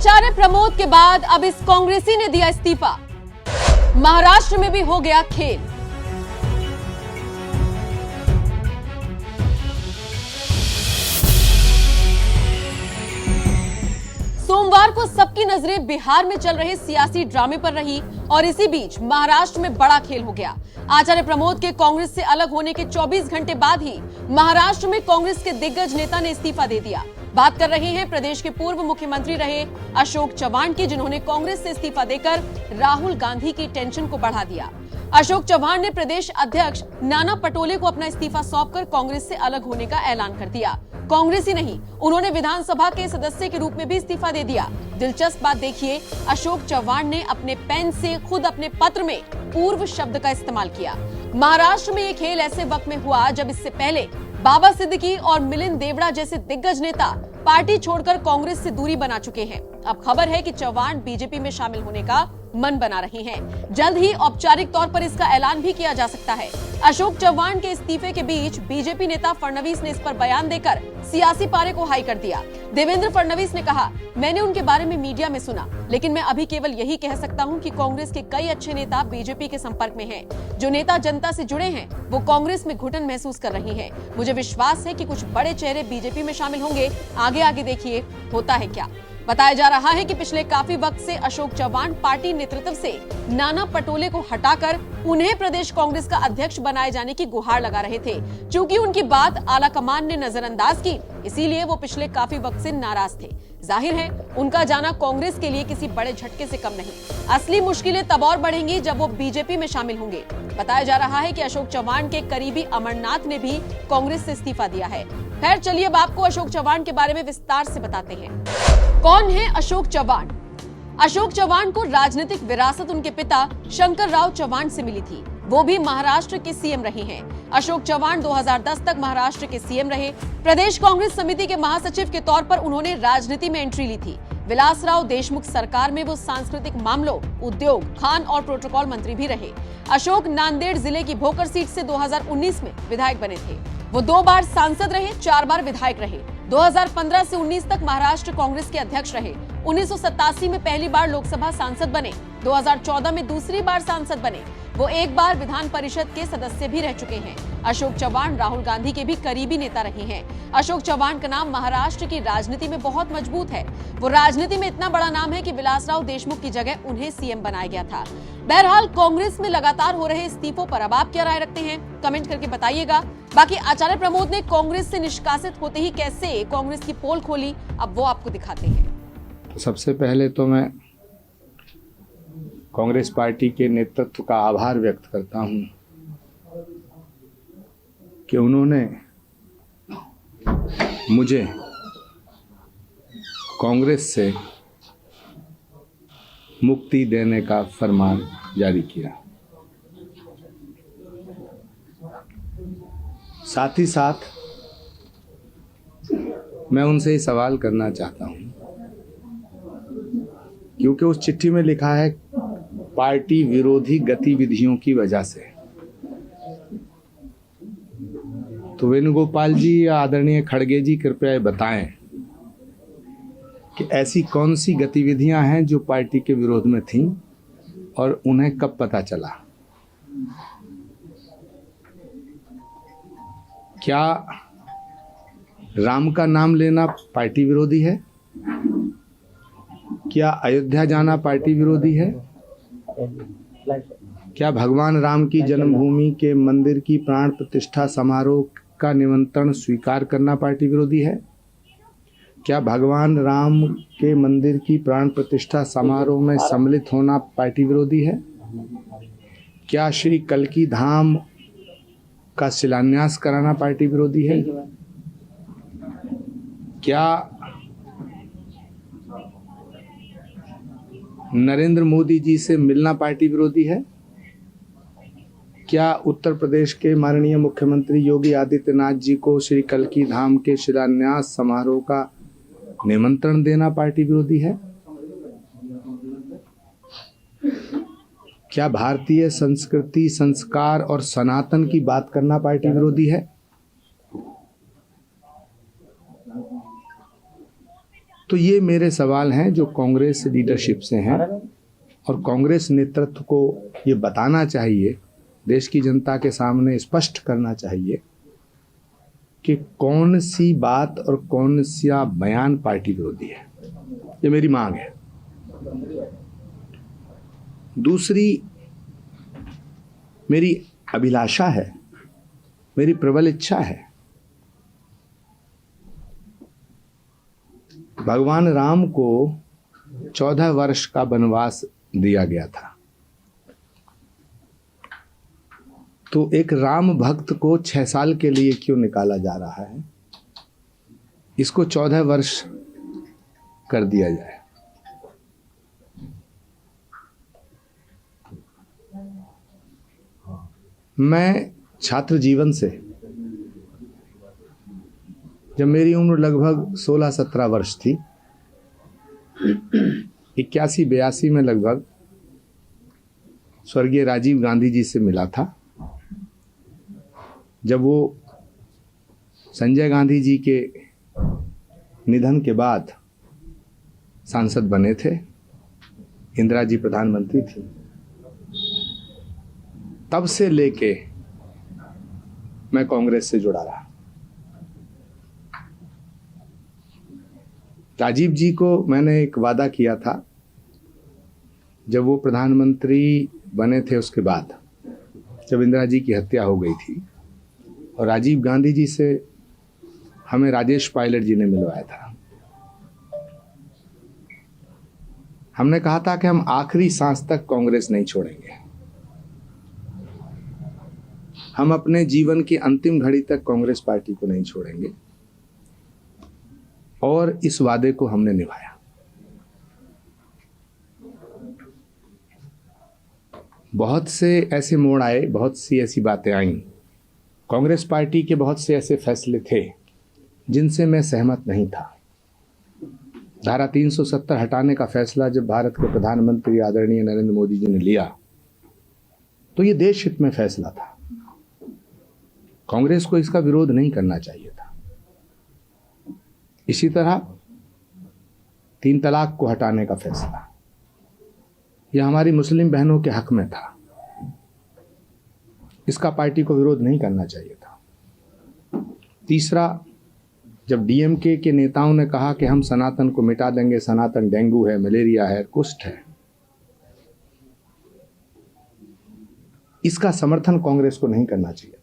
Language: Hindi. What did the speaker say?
आचार्य प्रमोद के बाद अब इस कांग्रेसी ने दिया इस्तीफा। महाराष्ट्र में भी हो गया खेल। सोमवार को सबकी नजरें बिहार में चल रहे सियासी ड्रामे पर रही और इसी बीच महाराष्ट्र में बड़ा खेल हो गया। आचार्य प्रमोद के कांग्रेस से अलग होने के 24 घंटे बाद ही महाराष्ट्र में कांग्रेस के दिग्गज नेता ने इस्तीफा दे दिया। बात कर रहे हैं प्रदेश के पूर्व मुख्यमंत्री रहे अशोक चव्हाण की, जिन्होंने कांग्रेस से इस्तीफा देकर राहुल गांधी की टेंशन को बढ़ा दिया। अशोक चव्हाण ने प्रदेश अध्यक्ष नाना पटोले को अपना इस्तीफा सौंपकर कांग्रेस से अलग होने का ऐलान कर दिया। कांग्रेस ही नहीं, उन्होंने विधानसभा के सदस्य के रूप में भी इस्तीफा दे दिया। दिलचस्प बात देखिए, अशोक चव्हाण ने अपने पेन से खुद अपने पत्र में पूर्व शब्द का इस्तेमाल किया। महाराष्ट्र में ये खेल ऐसे वक्त में हुआ जब इससे पहले बाबा सिद्दीकी और मिलिंद देवड़ा जैसे दिग्गज नेता पार्टी छोड़कर कांग्रेस से दूरी बना चुके हैं। अब खबर है कि चव्हाण बीजेपी में शामिल होने का मन बना रहे हैं। जल्द ही औपचारिक तौर पर इसका ऐलान भी किया जा सकता है। अशोक चव्हाण के इस्तीफे के बीच बीजेपी नेता फडणवीस ने इस पर बयान देकर सियासी पारे को हाई कर दिया। देवेंद्र फडणवीस ने कहा, मैंने उनके बारे में मीडिया में सुना, लेकिन मैं अभी केवल यही कह सकता हूं कि कांग्रेस के कई अच्छे नेता बीजेपी के संपर्क में हैं। जो नेता जनता से जुड़े हैं वो कांग्रेस में घुटन महसूस कर रहे हैं। मुझे विश्वास है कि कुछ बड़े चेहरे बीजेपी में शामिल होंगे। आगे देखिए होता है क्या। बताया जा रहा है कि पिछले काफी वक्त से अशोक चव्हाण पार्टी नेतृत्व से नाना पटोले को हटाकर उन्हें प्रदेश कांग्रेस का अध्यक्ष बनाए जाने की गुहार लगा रहे थे। चूंकि उनकी बात आलाकमान ने नजरअंदाज की, इसीलिए वो पिछले काफी वक्त से नाराज थे। जाहिर है उनका जाना कांग्रेस के लिए किसी बड़े झटके से कम नहीं। असली मुश्किलें तब और बढ़ेंगी जब वो बीजेपी में शामिल होंगे। बताया जा रहा है कि अशोक चव्हाण के करीबी अमरनाथ ने भी कांग्रेस से इस्तीफा दिया है। खैर चलिए अब आपको अशोक चव्हाण के बारे में विस्तार से बताते हैं। कौन है अशोक चव्हाण? अशोक चव्हाण को राजनीतिक विरासत उनके पिता शंकरराव चव्हाण से मिली थी। वो भी महाराष्ट्र के सीएम रहे हैं। अशोक चव्हाण 2010 तक महाराष्ट्र के सीएम रहे। प्रदेश कांग्रेस समिति के महासचिव के तौर पर उन्होंने राजनीति में एंट्री ली थी। विलासराव देशमुख सरकार में वो सांस्कृतिक मामलों, उद्योग, खान और प्रोटोकॉल मंत्री भी रहे। अशोक नांदेड़ जिले की भोकर सीट से 2019 में विधायक बने थे। वो 2 बार सांसद रहे, 4 बार विधायक रहे। 2015 से 19 तक महाराष्ट्र कांग्रेस के अध्यक्ष रहे। 1987 में पहली बार लोकसभा सांसद बने। 2014 में दूसरी बार सांसद बने। वो 1 बार विधान परिषद के सदस्य भी रह चुके हैं। अशोक चव्हाण राहुल गांधी के भी करीबी नेता रहे हैं। अशोक चव्हाण का नाम महाराष्ट्र की राजनीति में बहुत मजबूत है। वो राजनीति में इतना बड़ा नाम है कि विलासराव देशमुख की जगह उन्हें सीएम बनाया गया था। बहरहाल कांग्रेस में लगातार हो रहे इस्तीफों पर अब आप क्या राय रखते हैं, कमेंट करके बताइएगा। बाकी आचार्य प्रमोद ने कांग्रेस से निष्कासित होते ही कैसे कांग्रेस की पोल खोली, अब वो आपको दिखाते हैं। सबसे पहले तो मैं कांग्रेस पार्टी के नेतृत्व का आभार व्यक्त करता हूं कि उन्होंने मुझे कांग्रेस से मुक्ति देने का फरमान जारी किया। साथ ही साथ मैं उनसे ये सवाल करना चाहता हूं, क्योंकि उस चिट्ठी में लिखा है पार्टी विरोधी गतिविधियों की वजह से। तो वेणुगोपाल जी या आदरणीय खड़गे जी कृपया बताएं कि ऐसी कौन सी गतिविधियां हैं जो पार्टी के विरोध में थीं और उन्हें कब पता चला। क्या राम का नाम लेना पार्टी विरोधी है? क्या अयोध्या जाना पार्टी विरोधी है? क्या भगवान राम की जन्मभूमि के मंदिर की प्राण प्रतिष्ठा समारोह का निमंत्रण स्वीकार करना पार्टी विरोधी है? क्या भगवान राम के मंदिर की प्राण प्रतिष्ठा समारोह में सम्मिलित होना पार्टी विरोधी है? क्या श्री कल्की धाम का शिलान्यास कराना पार्टी विरोधी है? क्या नरेंद्र मोदी जी से मिलना पार्टी विरोधी है? क्या उत्तर प्रदेश के माननीय मुख्यमंत्री योगी आदित्यनाथ जी को श्री कल्की धाम के शिलान्यास समारोह का निमंत्रण देना पार्टी विरोधी है? क्या भारतीय संस्कृति, संस्कार और सनातन की बात करना पार्टी विरोधी है? तो ये मेरे सवाल हैं जो कांग्रेस लीडरशिप से हैं, और कांग्रेस नेतृत्व को ये बताना चाहिए, देश की जनता के सामने स्पष्ट करना चाहिए कि कौन सी बात और कौन सा बयान पार्टी विरोधी है। ये मेरी मांग है। दूसरी मेरी अभिलाषा है, मेरी प्रबल इच्छा है, भगवान राम को 14 वर्ष का वनवास दिया गया था, तो एक राम भक्त को 6 साल के लिए क्यों निकाला जा रहा है? इसको 14 वर्ष कर दिया जाए। मैं छात्र जीवन से, जब मेरी उम्र लगभग 16-17 वर्ष थी, 81-82 में लगभग स्वर्गीय राजीव गांधी जी से मिला था, जब वो संजय गांधी जी के निधन के बाद सांसद बने थे, इंदिरा जी प्रधानमंत्री थी। तब से लेके मैं कांग्रेस से जुड़ा रहा। राजीव जी को मैंने एक वादा किया था, जब वो प्रधानमंत्री बने थे उसके बाद, जब इंदिरा जी की हत्या हो गई थी और राजीव गांधी जी से हमें राजेश पायलट जी ने मिलवाया था। हमने कहा था कि हम आखिरी सांस तक कांग्रेस नहीं छोड़ेंगे, हम अपने जीवन की अंतिम घड़ी तक कांग्रेस पार्टी को नहीं छोड़ेंगे, और इस वादे को हमने निभाया। बहुत से ऐसे मोड़ आए, बहुत सी ऐसी बातें आईं, कांग्रेस पार्टी के बहुत से ऐसे फैसले थे जिनसे मैं सहमत नहीं था। धारा 370 हटाने का फैसला जब भारत के प्रधानमंत्री आदरणीय नरेंद्र मोदी जी ने लिया, तो ये देश हित में फैसला था। कांग्रेस को इसका विरोध नहीं करना चाहिए था। इसी तरह 3 तलाक को हटाने का फैसला, यह हमारी मुस्लिम बहनों के हक में था, इसका पार्टी को विरोध नहीं करना चाहिए था। तीसरा, जब डीएमके के नेताओं ने कहा कि हम सनातन को मिटा देंगे, सनातन डेंगू है, मलेरिया है, कुष्ठ है, इसका समर्थन कांग्रेस को नहीं करना चाहिए।